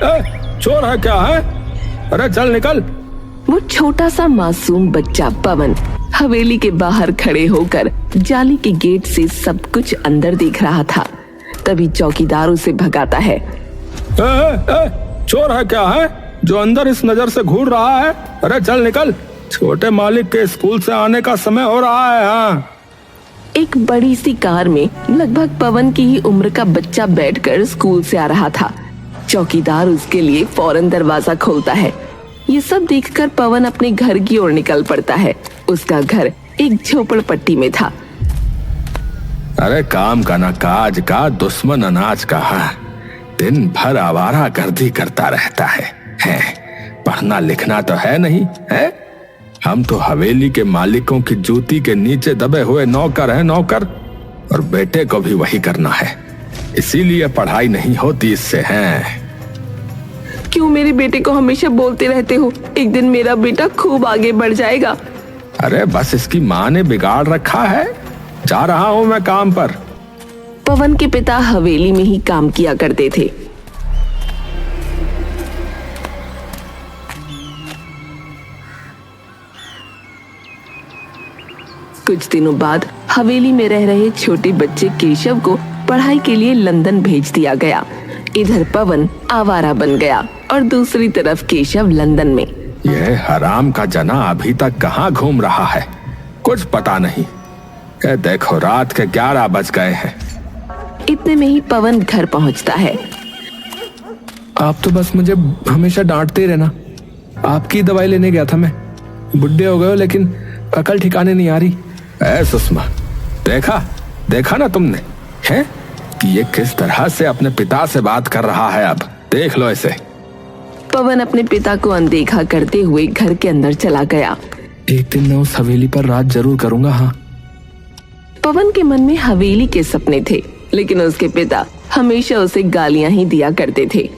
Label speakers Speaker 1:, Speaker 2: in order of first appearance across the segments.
Speaker 1: चोर है क्या है? अरे चल निकल।
Speaker 2: वो छोटा सा मासूम बच्चा पवन हवेली के बाहर खड़े होकर जाली के गेट से सब कुछ अंदर देख रहा था। तभी चौकीदार उसे भगाता है।
Speaker 1: चोर है क्या है जो अंदर इस नजर से घूर रहा है? अरे चल निकल, छोटे मालिक के स्कूल से आने का समय हो रहा है। हाँ।
Speaker 2: एक बड़ी सी कार में लगभग पवन की ही उम्र का बच्चा बैठकर स्कूल से आ रहा था। चौकीदार उसके लिए फौरन दरवाजा खोलता है। ये सब देखकर पवन अपने घर की ओर निकल पड़ता है। उसका घर एक झोपड़पट्टी में था।
Speaker 1: अरे काम का ना काज का, दुश्मन अनाज का है। दिन भर आवारा गर्दी करता रहता है। पढ़ना लिखना तो है नहीं है। हम तो हवेली के मालिकों की जूती के नीचे दबे हुए नौकर हैं, नौकर। और बेटे को भी वही करना है, इसीलिए पढ़ाई नहीं होती इससे। हैं
Speaker 2: क्यों मेरे बेटे को हमेशा बोलते रहते हो एक दिन मेरा बेटा खूब आगे बढ़ जाएगा?
Speaker 1: अरे बस इसकी माँ ने बिगाड़ रखा है। जा रहा हूँ मैं काम पर।
Speaker 2: पवन के पिता हवेली में ही काम किया करते थे। कुछ दिनों बाद हवेली में रह रहे छोटे बच्चे केशव को पढ़ाई के लिए लंदन भेज दिया गया। इधर पवन आवारा बन गया और दूसरी तरफ केशव लंदन में।
Speaker 1: यह हराम का जना अभी तक कहाँ घूम रहा है, कुछ पता नहीं। देखो रात के 11 बज गए हैं।
Speaker 2: इतने में ही पवन घर पहुंचता है।
Speaker 3: आप तो बस मुझे हमेशा डांटते रहना। आपकी दवाई लेने गया था मैं। बुढ़े हो गए हो लेकिन अकल ठिकाने नहीं आ रही।
Speaker 1: सुषमा, देखा ना तुमने है कि ये किस तरह से अपने पिता से बात कर रहा है। अब देख लो इसे।
Speaker 2: पवन अपने पिता को अनदेखा करते हुए घर के अंदर चला गया।
Speaker 3: एक दिन मैं उस हवेली पर रात जरूर करूंगा। हाँ।
Speaker 2: पवन के मन में हवेली के सपने थे, लेकिन उसके पिता हमेशा उसे गालियां ही दिया करते थे।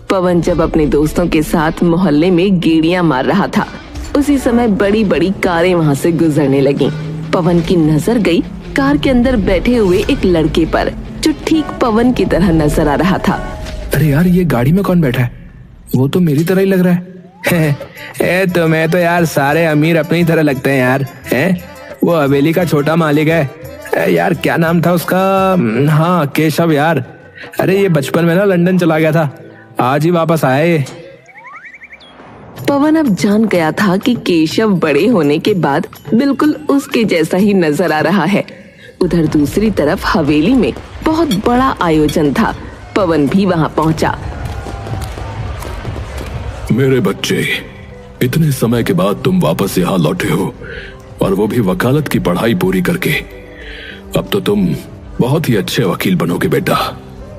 Speaker 2: पवन जब अपने दोस्तों के साथ मोहल्ले में गेड़ियां मार रहा था, उसी समय बड़ी बड़ी कारें वहां से गुजरने लगीं। पवन की नजर गई कार के अंदर बैठे हुए एक लड़के पर, जो ठीक पवन की तरह नजर आ रहा था।
Speaker 3: अरे यार, ये गाड़ी में कौन बैठा है? वो तो मेरी तरह ही लग रहा है। तुम्हें तो यार सारे अमीर अपनी ही तरह लगते हैं यार। वो हवेली का छोटा मालिक है। यार क्या नाम था उसका? हाँ, केशव यार। अरे ये बचपन में ना लंदन चला गया था, आज ही वापस आया ये।
Speaker 2: पवन अब जान गया था कि केशव बड़े होने के बाद बिल्कुल उसके जैसा ही नजर आ रहा है। उधर दूसरी तरफ हवेली में बहुत बड़ा आयोजन था। पवन भी वहां पहुंचा।
Speaker 1: मेरे बच्चे, इतने समय के बाद तुम वापस यहाँ लौटे हो, और वो भी वकालत की पढ़ाई पूरी करके। अब तो तुम बहुत ही अच्छे वकील बनोगे बेटा।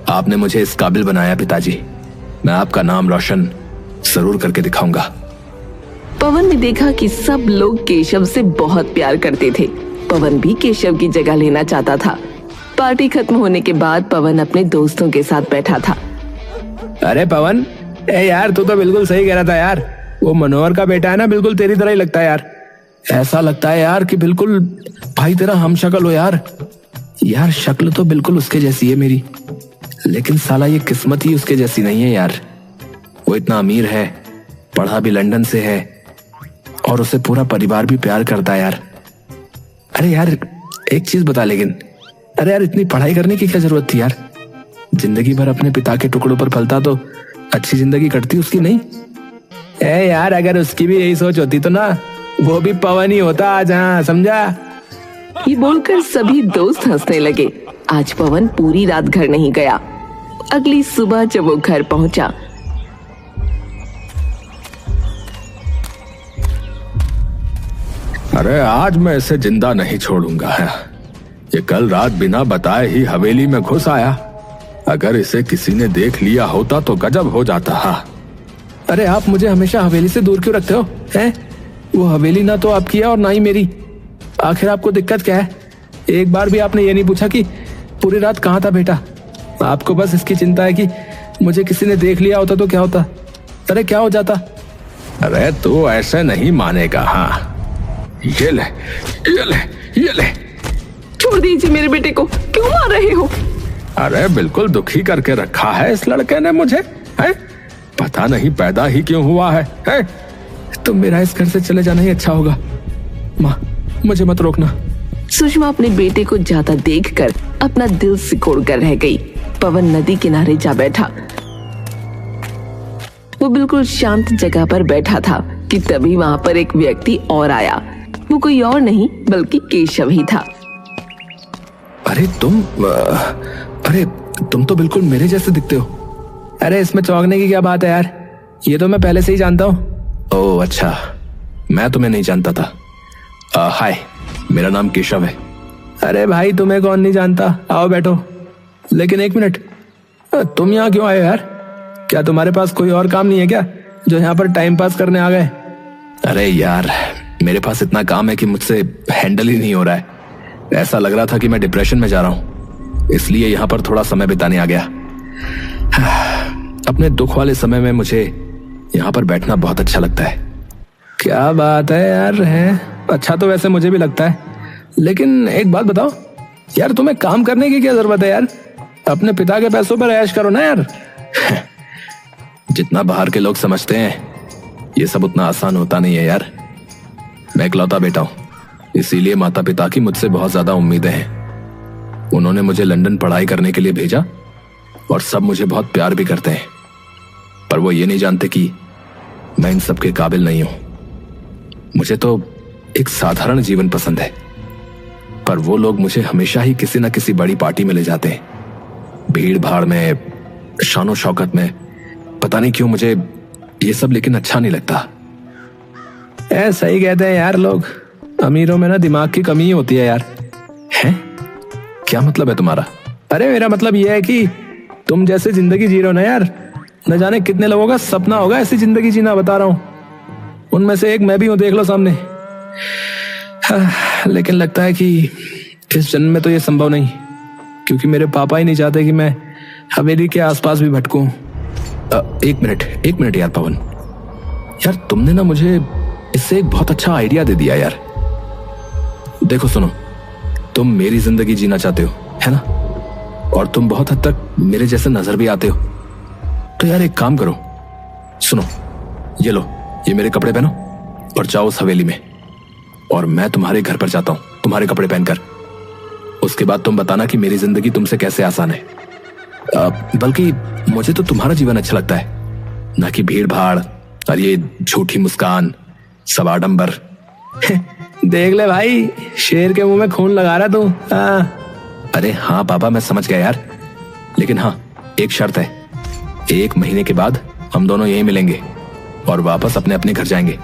Speaker 3: आपने मुझे इस काबिल बनाया पिताजी। मैं आपका नाम रोशन जरूर करके दिखाऊंगा।
Speaker 2: पवन ने देखा कि सब लोग केशव से बहुत प्यार करते थे। पवन भी केशव की जगह लेना चाहता था। पार्टी खत्म होने के बाद पवन अपने दोस्तों के साथ बैठा था।
Speaker 3: अरे पवन, यार तू तो बिल्कुल सही कह रहा था यार। वो मनोहर का बेटा है ना, बिल्कुल तेरी तरह ही लगता है यार। ऐसा लगता है यार कि बिल्कुल भाई तेरा हम शक्ल हो यार। यार शक्ल तो बिल्कुल उसके जैसी है मेरी, लेकिन साला ये किस्मत ही उसके जैसी नहीं है यार। वो इतना अमीर है, पढ़ा भी लंदन से है, और उसे पूरा परिवार भी प्यार करता है यार। अरे यार एक चीज बता, लेकिन अरे यार इतनी पढ़ाई करने की क्या जरूरत थी यार? जिंदगी भर अपने पिता के टुकड़ों पर पलता तो अच्छी जिंदगी कटती उसकी, नहीं? यार अगर उसकी भी यही सोच होती तो ना वो भी पवन ही होता आज। हाँ समझा?
Speaker 2: ये बोलकर सभी दोस्त हंसने लगे। आज पवन पूरी रात घर नहीं गया। अगली सुबह जब वो घर पहुंचा,
Speaker 1: अरे आज मैं इसे जिंदा नहीं छोड़ूंगा। है ये कल रात बिना बताए ही हवेली में घुस आया। अगर इसे किसी ने देख लिया होता तो गजब हो जाता। हाँ।
Speaker 3: अरे आप मुझे हमेशा हवेली से दूर क्यों रखते हो? हैं? वो हवेली ना तो आपकी है और ना ही मेरी। आखिर आपको दिक्कत क्या है? एक बार भी आपने ये नहीं पूछा कि पूरी रात कहाँ था बेटा? आपको बस इसकी चिंता है कि मुझे किसी ने देख लिया होता तो क्या होता? अरे क्या हो जाता?
Speaker 1: अरे तू ऐसे नहीं मानेगा। हाँ ये ले, ये ले, ये ले।
Speaker 2: छोड़ दीजिए मेरे बेटे को, क्यों मार रहे हो?
Speaker 1: अरे बिल्कुल दुखी करके रखा है इस लड़के ने मुझे, है? पता नहीं पैदा ही क्यों हुआ है?
Speaker 3: तुम मेरा इस घर से चले जाना ही अच्छा होगा। माँ, मुझे मत रोकना।
Speaker 2: सुषमा अपने बेटे को जाता देखकर अपना दिल सिकोड़ कर रह गई। पवन नदी किनारे जा बैठा। वो बिल्कुल शांत जगह पर बैठा था कि तभी वहां पर एक व्यक्ति और आया। वो कोई और नहीं बल्कि केशव ही था।
Speaker 3: अरे तुम तो बिल्कुल मेरे जैसे दिखते हो। अरे इसमें चौंकने की क्या बात है यार, ये तो मैं पहले से ही जानता हूँ। ओह अच्छा, मैं तुम्हें नहीं जानता था। हाय, मेरा नाम केशव है। अरे भाई तुम्हें कौन नहीं जानता, आओ बैठो। लेकिन एक मिनट, तुम यहाँ क्यों आए यार? क्या तुम्हारे पास कोई और काम नहीं है क्या जो यहाँ पर टाइम पास करने आ गए? अरे यार, मेरे पास इतना काम है कि मुझसे हैंडल ही नहीं हो रहा है। ऐसा लग रहा था कि मैं डिप्रेशन में जा रहा हूँ, इसलिए यहाँ पर थोड़ा समय बिताने आ गया। अपने दुख वाले समय में मुझे यहाँ पर बैठना बहुत अच्छा लगता है। क्या बात है यार, है अच्छा तो वैसे मुझे भी लगता है। लेकिन एक बात बताओ यार, तुम्हें काम करने की क्या जरूरत है यार? अपने पिता के पैसों पर ऐश करो ना यार। जितना बाहर के लोग समझते हैं ये सब उतना आसान होता नहीं है यार। मैं इकलौता बेटा हूं, इसीलिए माता पिता की मुझसे बहुत ज्यादा उम्मीदें हैं। उन्होंने मुझे लंदन पढ़ाई करने के लिए भेजा और सब मुझे बहुत प्यार भी करते हैं, पर वो ये नहीं जानते कि मैं इन सब के काबिल नहीं हूं। मुझे तो एक साधारण जीवन पसंद है, पर वो लोग मुझे हमेशा ही किसी न किसी बड़ी पार्टी में ले जाते हैं, भीड़ भाड़ में, शानो शौकत में। पता नहीं क्यों मुझे ये सब लेकिन अच्छा नहीं लगता। ऐसा ही कहते हैं यार लोग, अमीरों में ना दिमाग की कमी ही होती है यार। हैं? क्या मतलब है तुम्हारा? अरे मेरा मतलब यह है कि तुम जैसे जिंदगी जी रहे हो ना यार, न जाने कितने लोगों का सपना होगा ऐसी जिंदगी जीना, बता रहा हूं। उनमें से एक मैं भी हूं, देख लो सामने। लेकिन लगता है कि इस जन्म में तो ये संभव नहीं, क्योंकि मेरे पापा ही नहीं चाहते कि मैं हवेली के आसपास भी भटकूं। एक मिनट यार पवन, यार तुमने ना मुझे इससे एक बहुत अच्छा आइडिया दे दिया यार। देखो सुनो, तुम मेरी जिंदगी जीना चाहते हो, है ना? और तुम बहुत हद तक मेरे जैसे नजर भी आते हो। तो यार एक काम करो, सुनो, ये लो, ये मेरे कपड़े पहनो और जाओ उस हवेली में, और मैं तुम्हारे घर पर जाता हूं तुम्हारे कपड़े पहनकर। उसके बाद तुम बताना कि मेरी जिंदगी तुमसे कैसे आसान है। बल्कि मुझे तो तुम्हारा जीवन अच्छा लगता है, ना कि भीड़ भाड़ और ये झूठी मुस्कान, सब आडंबर। देख ले भाई, शेर के मुंह में खून लगा रहा तू। अरे हाँ पापा, मैं समझ गया यार, लेकिन हाँ एक शर्त है, 1 महीने के बाद हम दोनों यहीं मिलेंगे और वापस अपने अपने घर जाएंगे।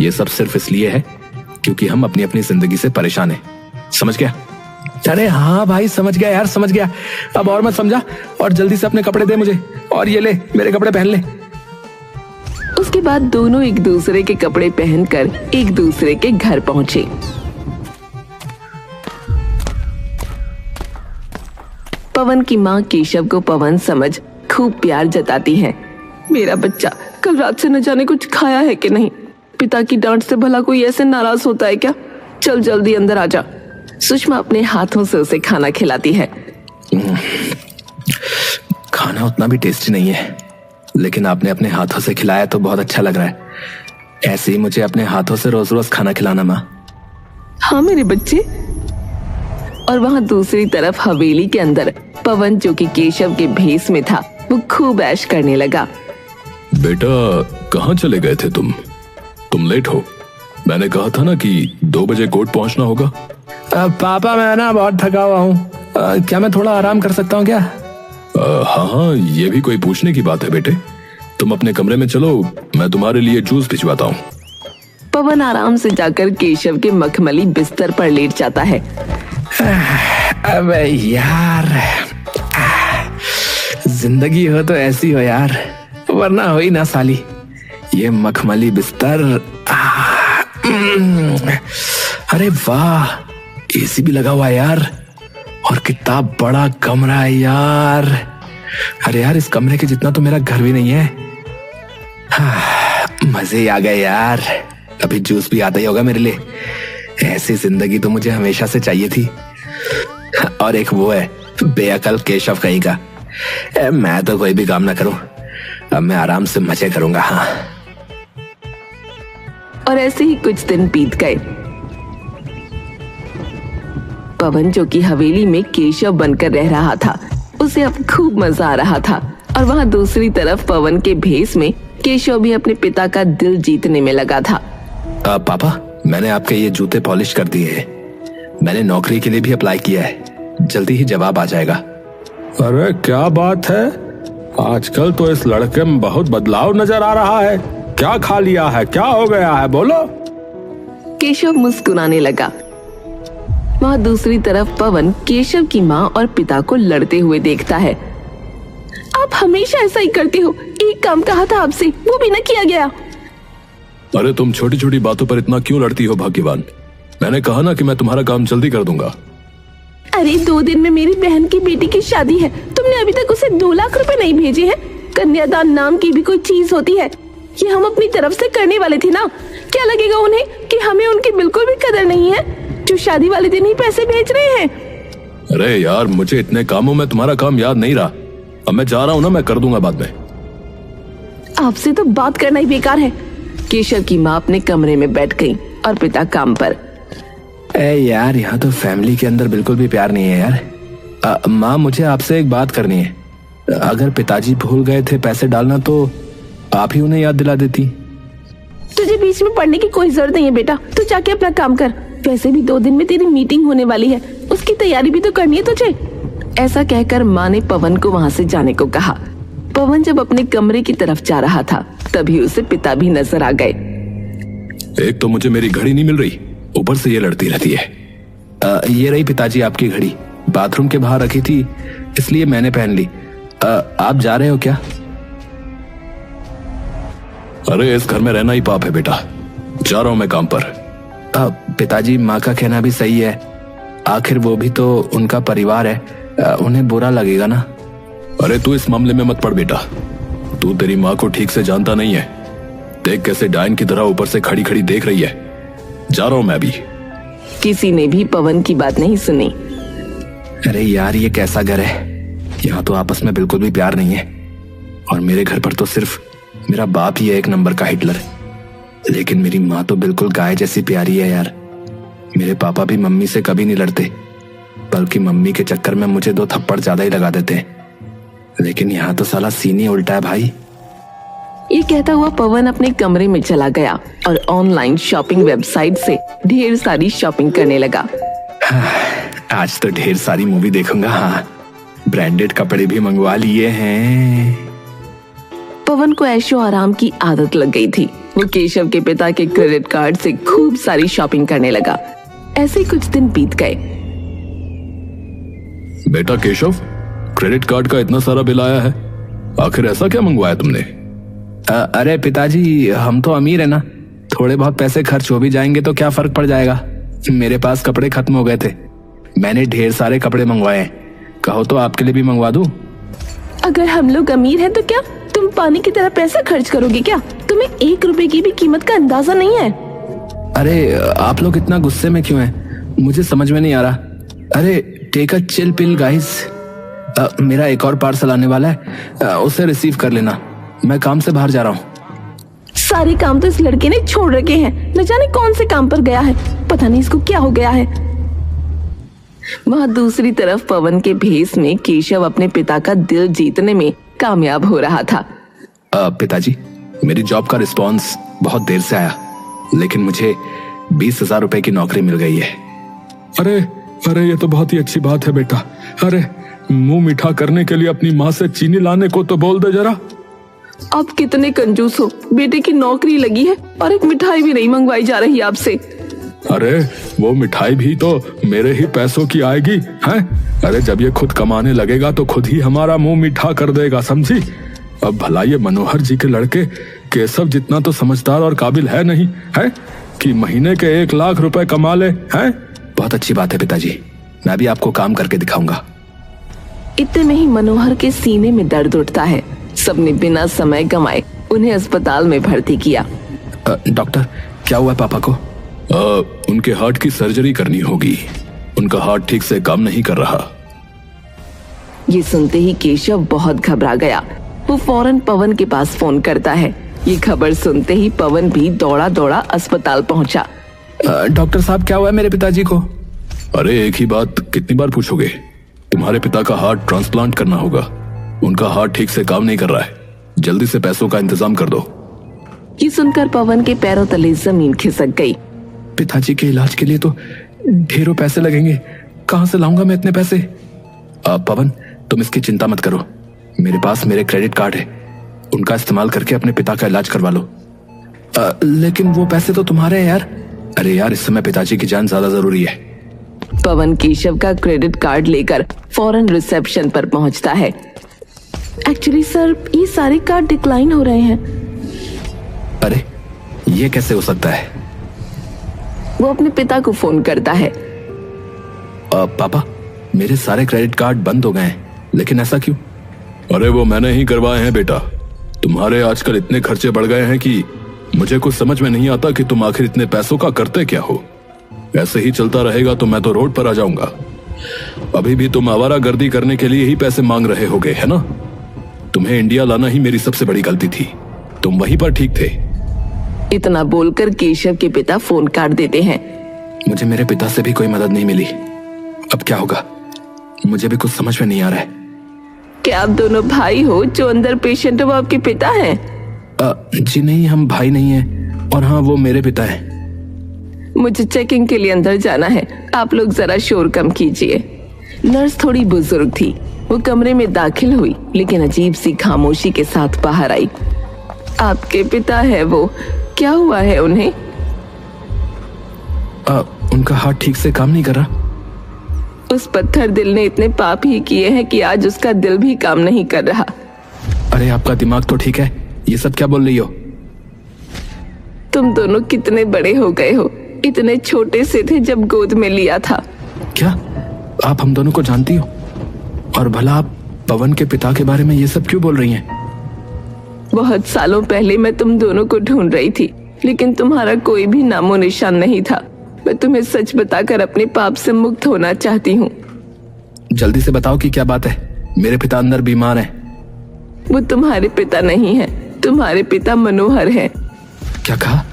Speaker 3: ये सब सिर्फ इसलिए है क्योंकि हम अपनी अपनी जिंदगी से परेशान हैं, समझ गया? अरे हाँ भाई, समझ गया यार, समझ गया। अब और मत समझा, और जल्दी से अपने कपड़े दे मुझे, और ये ले मेरे कपड़े पहन ले।
Speaker 2: उसके बाद दोनों एक दूसरे के कपड़े पहनकर एक दूसरे के घर पहुंचे। पवन की माँ केशव को पवन समझ खूब प्यार जताती है। मेरा बच्चा कल रात से न जाने कुछ खाया है कि नहीं। पिता की डांट से भला कोई ऐसे नाराज होता है क्या? चल जल्दी अंदर आ जा। सुषमा अपने हाथों से उसे खाना खिलाती है।
Speaker 3: खाना उतना भी टेस्टी नहीं है, लेकिन आपने अपने हाथों से खिलाया तो बहुत अच्छा लग रहा है। ऐसे ही मुझे अपने हाथों से रोज रोज खाना खिलाना माँ।
Speaker 2: हाँ मेरे बच्चे। और वहाँ दूसरी तरफ हवेली के अंदर पवन, जो कि केशव के भेष में था, वो खूब ऐश करने लगा।
Speaker 1: बेटा कहाँ चले गए थे तुम लेट हो। मैंने कहा था ना कि 2 बजे कोर्ट पहुंचना होगा।
Speaker 3: पापा मैं ना बहुत थका हुआ हूँ, क्या मैं थोड़ा आराम कर सकता हूँ क्या?
Speaker 1: हाँ, ये भी कोई पूछने की बात है बेटे। तुम अपने कमरे में चलो, मैं तुम्हारे लिए जूस भिजवाता हूँ।
Speaker 2: पवन आराम से जाकर केशव के मखमली बिस्तर पर लेट जाता है।
Speaker 3: अबे यार, जिंदगी हो तो ऐसी हो यार, वरना हो ही ना साली। ये मखमली बिस्तर, अरे वाह, एसी भी लगा हुआ है यार, और कितना बड़ा कमरा है यार। अरे यार, इस कमरे के जितना तो मेरा घर भी नहीं है। मजे ही आ गए यार। अभी जूस भी आता ही होगा मेरे लिए। ऐसी जिंदगी तो मुझे हमेशा से चाहिए थी। और एक वो है बेअकल केशव कहेगा। मैं तो कोई भी काम ना करूं, अब मैं आराम से मजे करूंगा। हाँ।
Speaker 2: और ऐसे ही कुछ दिन बीत गए। पवन जो कि हवेली में केशव बनकर रह रहा था, उसे अब खूब मजा आ रहा था। और वहाँ दूसरी तरफ पवन के भेष में केशव भी अपने पिता का दिल जीतने में लगा था।
Speaker 3: पापा, मैंने आपके ये जूते पॉलिश कर दिए हैं। मैंने नौकरी के लिए भी अप्लाई किया है, जल्दी ही जवाब आ जाएगा।
Speaker 1: अरे क्या बात है, आजकल तो इस लड़के में बहुत बदलाव नजर आ रहा है। क्या खा लिया है, क्या हो गया है, बोलो।
Speaker 2: केशव मुस्कुराने लगा। वहाँ दूसरी तरफ पवन केशव की माँ और पिता को लड़ते हुए देखता है। आप हमेशा ऐसा ही करते हो, एक काम कहा था आपसे, वो भी ना किया गया।
Speaker 1: अरे तुम छोटी छोटी बातों पर इतना क्यों लड़ती हो भाग्यवान? मैंने कहा ना कि मैं तुम्हारा काम जल्दी कर दूंगा।
Speaker 2: अरे 2 दिन में मेरी बहन की बेटी की शादी है, तुमने अभी तक उसे 2 लाख रुपए नहीं भेजे हैं। कन्यादान नाम की भी कोई चीज होती है, ये हम अपनी तरफ से करने वाले थे ना। क्या लगेगा उन्हें कि हमें उनकी बिल्कुल भी कदर नहीं है, जो शादी वाले दिन ही पैसे भेज रहे हैं।
Speaker 1: अरे यार, मुझे इतने कामों में तुम्हारा काम याद नहीं रहा। अब मैं जा रहा हूँ ना, मैं कर दूंगा बाद में।
Speaker 2: आपसे तो बात करना ही बेकार है। केशव की माँ अपने कमरे में बैठ गई और पिता काम पर।
Speaker 3: यार, यहाँ तो फैमिली के अंदर बिल्कुल भी प्यार नहीं है यार। माँ, मुझे आपसे एक बात करनी है। अगर पिताजी भूल गए थे पैसे डालना तो आप ही उन्हें याद दिला देती।
Speaker 2: तुझे बीच में पढ़ने की कोई जरूरत नहीं है बेटा, तू जाके अपना काम कर। वैसे भी 2 दिन में तेरी मीटिंग होने वाली है, उसकी तैयारी भी तो करनी है तुझे। ऐसा कहकर माँ ने पवन को वहाँ से जाने को कहा। पवन जब अपने कमरे की तरफ जा रहा था, तभी उसे पिता भी नजर आ गए।
Speaker 1: एक तो मुझे मेरी घड़ी नहीं मिल रही, ऊपर से ये लड़ती रहती है।
Speaker 3: ये रही पिताजी आपकी घड़ी, बाथरूम के बाहर रखी थी इसलिए मैंने पहन ली। आप जा रहे हो क्या?
Speaker 1: अरे इस घर में रहना ही पाप है बेटा, जा रहा हूं मैं काम पर।
Speaker 3: पिताजी, माँ का कहना भी सही है, आखिर वो भी तो उनका परिवार है, उन्हें बुरा लगेगा ना।
Speaker 1: अरे तू इस मामले में मत पड़ बेटा, तू तेरी माँ को ठीक से जानता नहीं है। देख कैसे डायन की तरह ऊपर से खड़ी खड़ी देख रही है। जा रहा हूं मैं अभी।
Speaker 2: किसी ने भी पवन की बात नहीं सुनी।
Speaker 3: अरे यार, ये कैसा घर है, यहाँ तो आपस में बिल्कुल भी प्यार नहीं है। और मेरे घर पर तो सिर्फ मेरा बाप ही है एक नंबर का हिटलर। लेकिन मेरी माँ तो बिल्कुल गाय जैसी प्यारी है यार। मेरे पापा भी मम्मी से कभी नहीं लड़ते, बल्कि मम्मी के चक्कर में मुझे 2 थप्पड़ ज्यादा ही लगा देते हैं। लेकिन यहाँ तो साला सीन ही उल्टा है भाई।
Speaker 2: ये कहता हुआ पवन अपने कमरे में चला गया और ऑनलाइन शॉपिंग वेबसाइट से ढेर सारी शॉपिंग करने लगा।
Speaker 3: आज तो ढेर सारी मूवी देखूंगा। हाँ, ब्रांडेड कपड़े भी मंगवा लिए हैं।
Speaker 2: पवन को ऐशो आराम की आदत लग गई थी। वो केशव के पिता के क्रेडिट कार्ड से खूब सारी शॉपिंग करने लगा। ऐसे ही कुछ दिन बीत गए।
Speaker 1: बेटा केशव, क्रेडिट कार्ड का इतना सारा बिल आया है, आखिर ऐसा क्या मंगवाया तुमने?
Speaker 3: अरे पिताजी, हम तो अमीर है ना, थोड़े बहुत पैसे खर्च हो भी जाएंगे तो क्या फर्क पड़ जाएगा। मेरे पास कपड़े खत्म हो गए थे, मैंने ढेर सारे कपड़े मंगवाए हैं। कहो तो आपके लिए भी मंगवा दूं?
Speaker 2: अगर हम लोग अमीर हैं तो क्या तुम पानी की तरह पैसा खर्च करोगे क्या? तुम्हें 1 रुपए की भी कीमत का अंदाजा नहीं है।
Speaker 3: अरे आप लोग इतना गुस्से में क्यों हैं? मुझे समझ में नहीं आ रहा। अरे take a chill pill guys. मेरा एक और पार्सल आने वाला है, उसे रिसीव कर लेना। मैं काम से बाहर जा रहा हूँ।
Speaker 2: सारे काम तो इस लड़के ने छोड़ रखे हैं, न जाने कौन से काम पर गया है, पता नहीं इसको क्या हो गया है। वहाँ दूसरी तरफ पवन के भेष में केशव अपने पिता का दिल जीतने में कामयाब हो रहा था।
Speaker 3: पिताजी, मेरी जॉब का रिस्पॉन्स बहुत देर से आया, लेकिन मुझे 20,000 रुपए की नौकरी मिल गई है।
Speaker 1: अरे अरे, ये तो बहुत ही अच्छी बात है बेटा। अरे मुंह मीठा करने के लिए अपनी माँ से चीनी लाने को तो बोल दे जरा।
Speaker 2: आप कितने कंजूस हो, बेटे की नौकरी लगी है और एक मिठाई भी नहीं मंगवाई जा रही आपसे।
Speaker 1: अरे वो मिठाई भी तो मेरे ही पैसों की आएगी हैं? अरे जब ये खुद कमाने लगेगा तो खुद ही हमारा मुंह मीठा कर देगा, समझी? अब भला ये मनोहर जी के लड़के केशव जितना तो समझदार और काबिल है नहीं है कि महीने के 1 लाख रुपए कमा ले हैं?
Speaker 3: बहुत अच्छी बात है पिताजी, मैं भी आपको काम करके दिखाऊंगा।
Speaker 2: इतने में ही मनोहर के सीने में दर्द उठता है। सबने बिना समय गंवाए उन्हें अस्पताल में भर्ती किया।
Speaker 3: डॉक्टर, क्या हुआ पापा को?
Speaker 1: उनके हार्ट की सर्जरी करनी होगी, उनका हार्ट ठीक से काम नहीं कर रहा।
Speaker 2: ये सुनते ही केशव बहुत घबरा गया। वो फौरन पवन के पास फोन करता है। ये खबर सुनते ही पवन भी दौड़ा दौड़ा अस्पताल पहुंचा।
Speaker 3: डॉक्टर साहब, क्या हुआ है मेरे पिताजी को?
Speaker 1: अरे एक ही बात कितनी बार पूछोगे? तुम्हारे पिता का हार्ट ट्रांसप्लांट करना होगा। उनका हार्ट ठीक से काम नहीं कर रहा है। जल्दी से पैसों का इंतजाम कर दो।
Speaker 2: ये सुनकर पवन के पैरों तले जमीन खिसक गई।
Speaker 3: पिताजी के इलाज के लिए तो ढेरों पैसे लगेंगे, कहां से लाऊंगा मैं इतने पैसे? पवन, तुम इसकी चिंता मत करो। मेरे पास मेरे क्रेडिट कार्ड है, उनका इस्तेमाल करके अपने पिता का इलाज करवा लो। लेकिन वो पैसे तो तुम्हारे हैं यार। अरे यार, इस समय पिताजी की जान ज्यादा जरूरी है।
Speaker 2: पवन केशव का क्रेडिट कार्ड लेकर फौरन रिसेप्शन पर पहुंचता है। एक्चुअली सर, ये सारे कार्ड डिक्लाइन हो रहे हैं।
Speaker 3: अरे ये कैसे हो सकता है?
Speaker 2: वो अपने पिता को फोन करता है।
Speaker 3: पापा, मेरे सारे क्रेडिट कार्ड बंद हो गए हैं, लेकिन ऐसा क्यों?
Speaker 1: अरे वो मैंने ही करवाए हैं बेटा। तुम्हारे आजकल इतने खर्चे बढ़ गए हैं कि मुझे कुछ समझ में नहीं आता कि तुम आखिर इतने पैसों का करते क्या हो। ऐसे ही चलता रहेगा तो मैं तो रोड पर आ जाऊंगा। अभी भी तुम आवारागर्दी करने के लिए ही पैसे मांग रहे होगे, है ना? तुम्हें इंडिया लाना ही मेरी सबसे बड़ी गलती थी। तुम वहीं पर ठीक थे।
Speaker 2: इतना बोलकर केशव के पिता फोन काट देते हैं।
Speaker 3: मुझे मेरे पिता से भी कोई मदद नहीं मिली। अब क्या होगा? मुझे भी कुछ समझ में नहीं आ रहा है।
Speaker 2: क्या आप दोनों भाई हो? जो अंदर पेशेंट है वो आपके पिता हैं?
Speaker 3: जी नहीं, हम भाई नहीं हैं। और हाँ, वो मेरे पिता हैं।
Speaker 2: मुझे चेकिंग के लिए अंदर जाना है, आप लोग जरा शोर कम कीजिए। नर्स थोड़ी बुजुर्ग थी। वो कमरे में दाखिल हुई, लेकिन अजीब सी खामोशी के साथ बाहर आई। आपके पिता है वो? क्या हुआ है उन्हें?
Speaker 3: उनका हार्ट ठीक से काम नहीं कर रहा।
Speaker 2: उस पत्थर दिल ने इतने पाप ही किए हैं कि आज उसका दिल भी काम नहीं कर रहा।
Speaker 3: अरे आपका दिमाग तो ठीक है, ये सब क्या बोल रही हो?
Speaker 2: तुम दोनों कितने बड़े हो गए हो। इतने छोटे से थे जब गोद में लिया था।
Speaker 3: क्या आप हम दोनों को जानती हो? और भला आप पवन के पिता के बारे में ये सब क्यों बोल रही हैं?
Speaker 2: बहुत सालों पहले मैं तुम दोनों को ढूंढ रही थी, लेकिन तुम्हारा कोई भी नामो निशान नहीं था। मैं तुम्हें सच बताकर अपने पाप से मुक्त होना चाहती हूँ।
Speaker 3: जल्दी से बताओ कि क्या बात है। मेरे पिता अंदर बीमार हैं।
Speaker 2: वो तुम्हारे पिता नहीं है, तुम्हारे पिता मनोहर हैं।
Speaker 3: क्या कहा?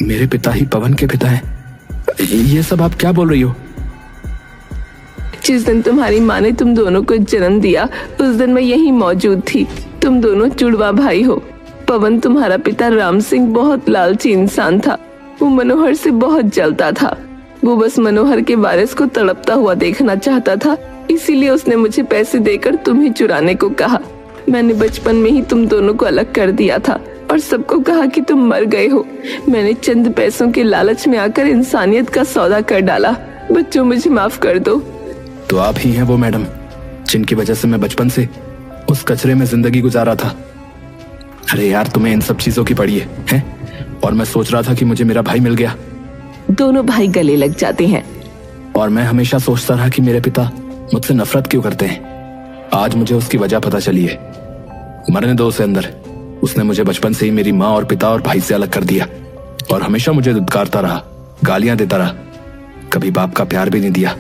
Speaker 3: मेरे पिता ही पवन के पिता हैं? ये सब आप क्या बोल रही हो?
Speaker 2: जिस दिन तुम्हारी माँ ने तुम दोनों को जन्म दिया, उस दिन मैं यहीं मौजूद थी। तुम दोनों जुड़वा भाई हो। पवन, तुम्हारा पिता राम सिंह बहुत लालची इंसान था। वो मनोहर से बहुत जलता था। वो बस मनोहर के वारिस को तड़पता हुआ देखना चाहता था, इसीलिए उसने मुझे पैसे देकर तुम्हें चुराने को कहा। मैंने बचपन में ही तुम दोनों को अलग कर दिया था और सबको कहा कि तुम मर गए हो। मैंने चंद पैसों के लालच में आकर इंसानियत का सौदा कर डाला। बच्चों, मुझे माफ कर दो।
Speaker 3: तो आप ही हैं वो मैडम जिनकी वजह से मैं बचपन से उस कचरे में जिंदगी गुजारा था। अरे यार, तुम्हें इन सब चीजों की पड़ी है? और मैं सोच रहा था कि मुझे मेरा भाई मिल गया।
Speaker 2: दोनों भाई गले लग जाते हैं।
Speaker 3: और मैं हमेशा सोचता रहा कि मेरे पिता मुझसे नफरत क्यों करते हैं। आज मुझे उसकी वजह पता चली है। मरने दो उसे अंदर। उसने मुझे बचपन से ही मेरी माँ और पिता और भाई से अलग कर दिया और हमेशा मुझे दुत्कारता रहा, गालियां देता रहा। कभी बाप का प्यार भी नहीं दिया,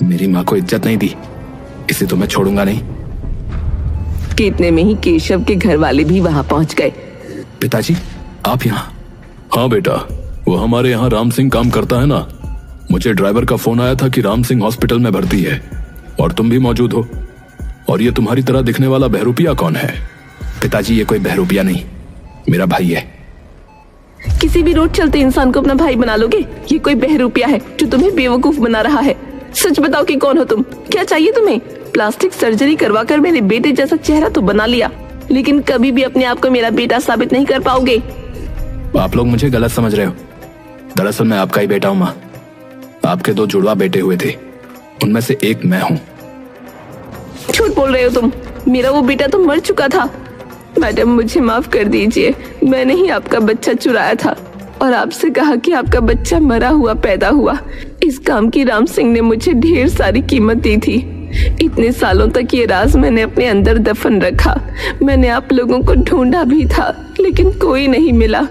Speaker 3: मेरी माँ को इज्जत नहीं दी। इसे तो मैं छोड़ूंगा नहीं।
Speaker 2: इतने में ही केशव के घर वाले भी वहाँ पहुँच गए।
Speaker 3: पिताजी, आप यहाँ?
Speaker 1: हाँ बेटा, वो हमारे यहाँ राम सिंह काम करता है ना। मुझे ड्राइवर का फोन आया था कि राम सिंह हॉस्पिटल में भर्ती है और तुम भी मौजूद हो। और ये तुम्हारी तरह दिखने वाला बहरूपिया कौन है?
Speaker 3: पिताजी, ये कोई बहरूपिया नहीं, मेरा भाई है।
Speaker 2: किसी भी रोड चलते इंसान को अपना भाई बना लोगे? ये कोई बहरूपिया है जो तुम्हें बेवकूफ बना रहा है। सच बताओ कि कौन हो तुम? क्या चाहिए तुम्हें? प्लास्टिक सर्जरी करवाकर मेरे बेटे जैसा चेहरा तो बना लिया, लेकिन कभी भी अपने आप को मेरा बेटा साबित नहीं कर पाओगे।
Speaker 3: आप लोग मुझे गलत समझ रहे हो। दरअसल मैं आपका ही बेटा हूँ माँ। आपके 2 जुड़वा बेटे हुए थे, उनमें से एक मैं हूँ।
Speaker 2: झूठ बोल रहे हो तुम। मेरा वो बेटा तो मर चुका था। मैडम, मुझे माफ कर दीजिए। मैंने ही आपका बच्चा चुराया था और आपसे कहा कि आपका बच्चा मरा हुआ पैदा हुआ। इस काम की राम सिंह ने मुझे ढेर सारी कीमत दी थी। इतने सालों तक ये राज मैंने अपने अंदर दफन रखा। मैंने आप लोगों को ढूंढा भी था, लेकिन कोई नहीं मिला।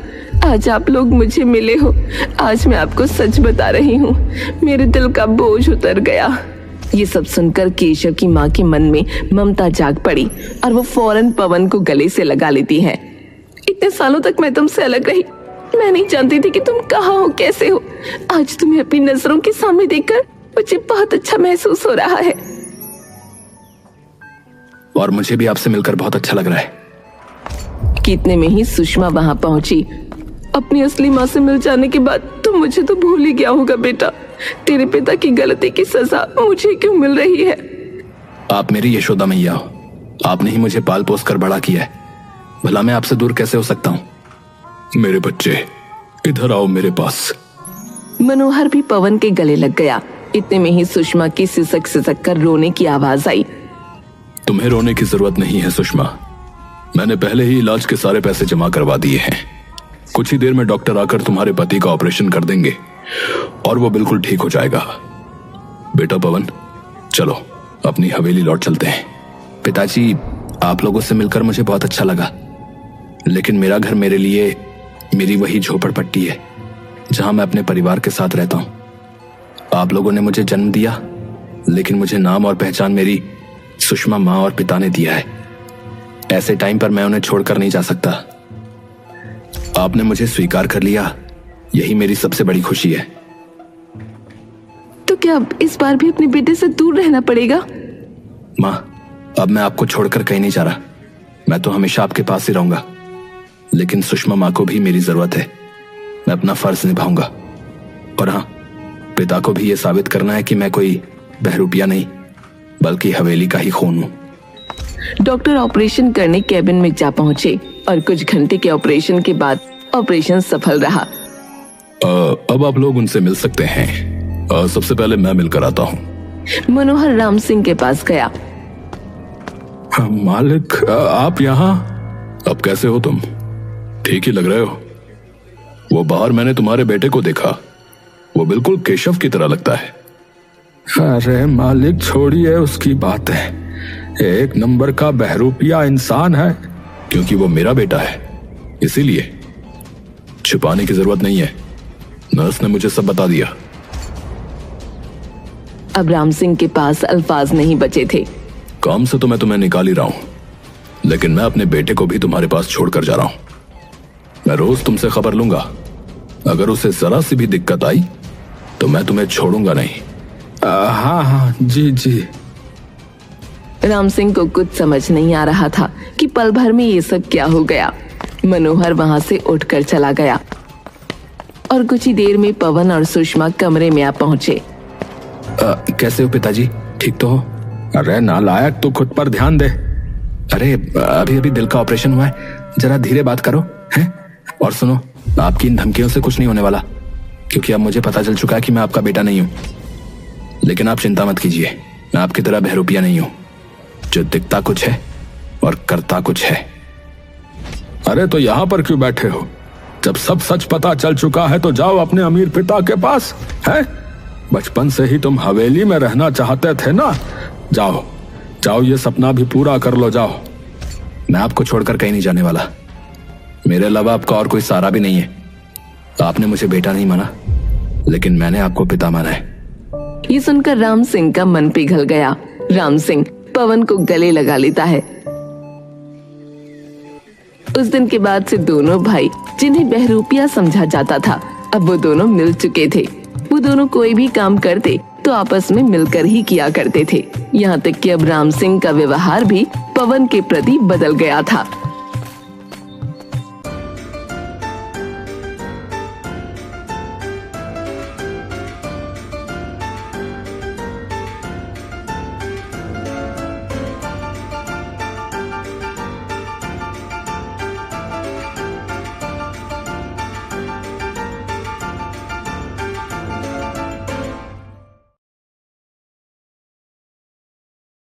Speaker 2: आज आप लोग मुझे मिले हो। आज मैं आपको सच बता रही हूँ। मेरे दिल का बोझ उतर गया। ये सब सुनकर केशव की माँ के मन में ममता जाग पड़ी और वो फौरन पवन को गले से लगा लेती है। इतने सालों तक मैं तुमसे अलग रही, मैं नहीं जानती थी कि तुम कहाँ हो, कैसे हो। आज तुम्हें अपनी नजरों के सामने देखकर मुझे बहुत अच्छा महसूस हो रहा है।
Speaker 3: और मुझे भी आपसे मिलकर बहुत अच्छा लग रहा है।
Speaker 2: कितने में ही सुषमा वहां पहुंची। अपनी असली माँ से मिल जाने के बाद तुम मुझे तो भूल ही गया होगा बेटा। तेरे पिता की गलती की सजा मुझे क्यों मिल रही है?
Speaker 3: आप मेरी यशोदा मैया हो, आपने ही मुझे पाल पोस कर बड़ा किया है, भला मैं आपसे दूर कैसे हो सकता हूँ?
Speaker 1: मेरे बच्चे, इधर आओ मेरे पास।
Speaker 2: मनोहर भी पवन के गले लग गया। इतने में ही सुषमा की सिसक सिसक कर रोने की आवाज आई।
Speaker 1: तुम्हें रोने की जरूरत नहीं है सुषमा, मैंने पहले ही इलाज के सारे पैसे जमा करवा दिए हैं। कुछ ही देर में डॉक्टर आकर तुम्हारे पति का ऑपरेशन कर देंगे और वो बिल्कुल ठीक हो जाएगा। बेटा पवन, चलो अपनी हवेली लौट चलते हैं।
Speaker 3: पिताजी, आप लोगों से मिलकर मुझे बहुत अच्छा लगा, लेकिन मेरा घर मेरे लिए मेरी वही झोपड़पट्टी है जहां मैं अपने परिवार के साथ रहता हूं। आप लोगों ने मुझे जन्म दिया, लेकिन मुझे नाम और पहचान मेरी सुषमा माँ और पिता ने दिया है। ऐसे टाइम पर मैं उन्हें छोड़कर नहीं जा सकता। आपने मुझे स्वीकार कर लिया, यही मेरी सबसे बड़ी खुशी है।
Speaker 2: तो क्या अब इस बार भी अपने बेटे से दूर रहना पड़ेगा?
Speaker 3: माँ, अब मैं आपको छोड़कर कहीं नहीं जा रहा, मैं तो हमेशा आपके पास ही रहूंगा। लेकिन सुषमा माँ को भी मेरी जरूरत है, मैं अपना फर्ज निभाऊंगा। और हाँ, पिता को भी यह साबित करना है कि मैं कोई बहरूपिया नहीं बल्कि हवेली का ही खून हूं।
Speaker 2: डॉक्टर ऑपरेशन करने कैबिन में जा पहुंचे और कुछ घंटे के ऑपरेशन के बाद ऑपरेशन सफल रहा।
Speaker 1: अब आप लोग उनसे मिल सकते हैं। सबसे पहले मैं मिलकर आता हूँ।
Speaker 2: मनोहर राम सिंह के पास गया।
Speaker 1: मालिक, आप यहाँ? अब कैसे हो तुम? ठीक ही लग रहे हो। वो बाहर मैंने तुम्हारे बेटे को देखा, वो बिल्कुल केशव की तरह लगता है। अरे मालिक, छोड़िए उसकी बातें, एक नंबर का बहरूपिया इंसान है। क्योंकि वो मेरा बेटा है, इसीलिए छुपाने की जरूरत नहीं है। नर्स ने मुझे सब बता दिया।
Speaker 2: अब राम सिंह के पास अल्फाज नहीं बचे थे।
Speaker 1: काम से तो मैं तुम्हें निकाल ही रहा हूं, लेकिन मैं अपने बेटे को भी तुम्हारे पास छोड़कर जा रहा हूं। मैं रोज तुमसे खबर लूंगा, अगर उसे जरा सी भी दिक्कत आई तो मैं तुम्हें छोड़ूंगा नहीं। हाँ हाँ, जी जी।
Speaker 2: राम सिंह को कुछ समझ नहीं आ रहा था कि पल भर में ये सब क्या हो गया। मनोहर वहां से उठकर चला गया और कुछ ही देर में पवन और सुषमा कमरे में आ पहुंचे।
Speaker 3: कैसे हो पिताजी, ठीक तो हो?
Speaker 1: अरे नालायक, तू खुद पर ध्यान दे।
Speaker 3: अरे अभी अभी दिल का ऑपरेशन हुआ है, जरा धीरे बात करो हैं? और सुनो, आपकी इन धमकियों से कुछ नहीं होने वाला, क्योंकि अब मुझे पता चल चुका है कि मैं आपका बेटा नहीं हूँ। लेकिन आप चिंता मत कीजिए, मैं आपकी तरह बहरूपिया नहीं हूँ जो दिखता कुछ है और करता कुछ है।
Speaker 1: अरे तो यहाँ पर क्यों बैठे हो? जब सब सच पता चल चुका है तो जाओ अपने अमीर पिता के पास। है, बचपन से ही तुम हवेली में रहना चाहते थे ना? जाओ जाओ, ये सपना भी पूरा कर लो, जाओ।
Speaker 3: मैं आपको छोड़कर कहीं नहीं जाने वाला, मेरे अलावा आपका और कोई सहारा भी नहीं है। आपने मुझे बेटा नहीं माना, लेकिन मैंने आपको पिता माना है।
Speaker 2: ये सुनकर राम सिंह का मन पिघल गया। राम सिंह पवन को गले लगा लेता है। उस दिन के बाद से दोनों भाई, जिन्हें बहरूपिया समझा जाता था, अब वो दोनों मिल चुके थे। वो दोनों कोई भी काम करते तो आपस में मिलकर ही किया करते थे। यहाँ तक कि अब राम सिंह का व्यवहार भी पवन के प्रति बदल गया था।